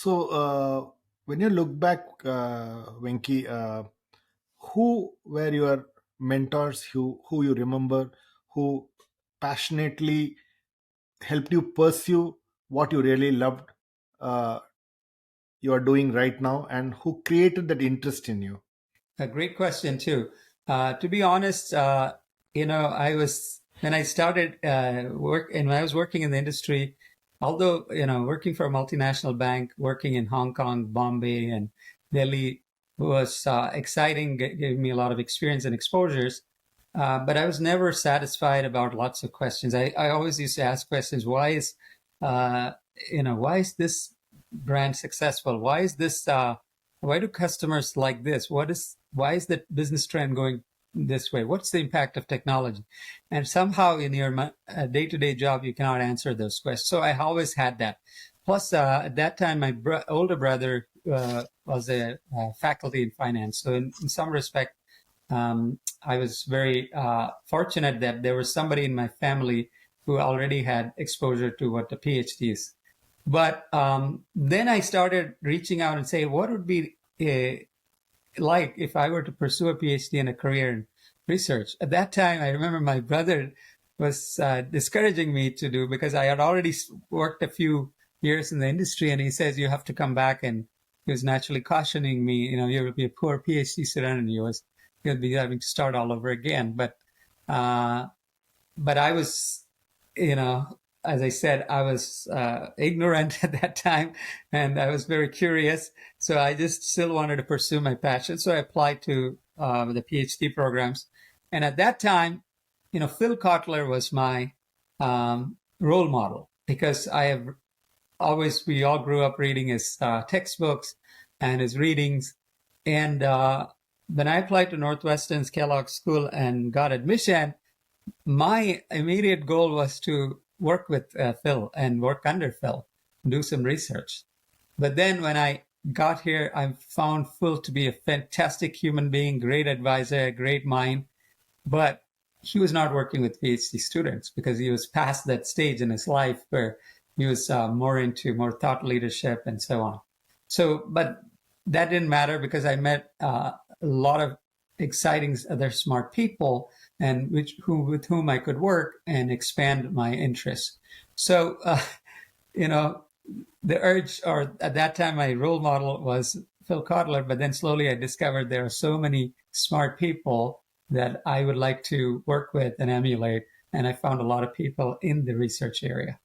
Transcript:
When you look back, Venky, who were your mentors who you remember, who passionately helped you pursue what you really loved, uh, you are doing right now, and who created that interest in you? A great question too. To be honest, I was when I started work and when I was working in the industry, although working for a multinational bank, working in Hong Kong, Bombay, and Delhi was exciting, gave me a lot of experience and exposures. But I was never satisfied about lots of questions. I always used to ask questions. Uh, why is this brand successful? Why do customers like this? Why is the business trend going this way? What's the impact of technology? And somehow in your day-to-day job, you cannot answer those questions. So I always had that. Plus, at that time, my older brother was a faculty in finance. So in some respect, I was very fortunate that there was somebody in my family who already had exposure to what the PhD is. But then I started reaching out and say, what would be like if I were to pursue a PhD and a career in research? At that time, I remember my brother was discouraging me to do because I had already worked a few years in the industry, and he says you have to come back, and he was naturally cautioning me, you'll be a poor PhD student, and he'll be having to start all over again. But I was, as I said, I was ignorant at that time, and I was very curious. So I just still wanted to pursue my passion. So I applied to the PhD programs. And at that time, Phil Kotler was my role model because we all grew up reading his textbooks and his readings. And when I applied to Northwestern's Kellogg School and got admission, my immediate goal was to work with Phil and work under Phil, do some research. But then when I got here, I found Phil to be a fantastic human being, great advisor, great mind. But he was not working with PhD students because he was past that stage in his life where he was more into more thought leadership and so on. But that didn't matter because I met a lot of exciting other smart people and with whom I could work and expand my interests. So, the urge, or at that time, my role model was Phil Kotler, but then slowly I discovered there are so many smart people that I would like to work with and emulate. And I found a lot of people in the research area.